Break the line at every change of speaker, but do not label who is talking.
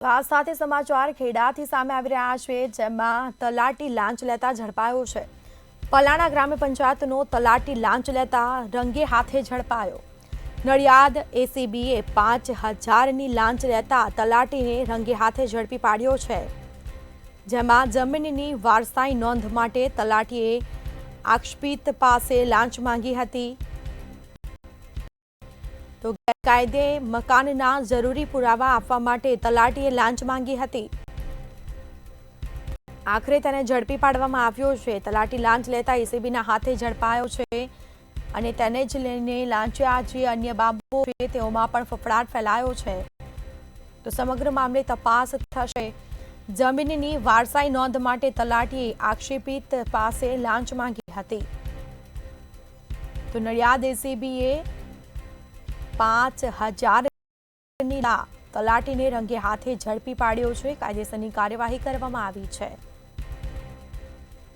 આ સાથે સમાચાર ખેડાથી સામે આવી રહ્યા છે, જેમાં તલાટી લાંચ લેતા ઝડપાયો છે। પલાણા ગ્રામ્ય પંચાયતનો તલાટી લાંચ લેતા રંગે હાથે ઝડપાયો। નડિયાદ એસીબીએ 5000ની લાંચ લેતા તલાટીને રંગે હાથે ઝડપી પાડ્યો છે, જેમાં જમીનની વારસાઈ નોંધ માટે તલાટીએ આક્ષેપિત પાસે લાંચ માંગી હતી। તો ગેરકાયદે મકાનના જરૂરી પુરાવા આપવા માટે તલાટીએ લાંચ માંગી હતી। આખરે તેને ઝડપી પાડવામાં આવ્યો છે। તલાટી લાંચ લેતા એસીબીના હાથે ઝડપાયો છે અને તેને જ લઈને લાંચિયા જે અન્ય બાબતો છે તેઓમાં પણ ફફડાટ ફેલાયો છે। તો સમગ્ર મામલે તપાસ થશે। જમીનની વારસાઈ નોંધ માટે તલાટીએ આક્ષેપિત પાસે લાંચ માંગી હતી। તો નડિયાદ એસીબીએ 5000ની તલાટીને રંગે હાથે ઝડપી પાડ્યો છે। કાયદેસરની કાર્યવાહી કરવામાં આવી છે।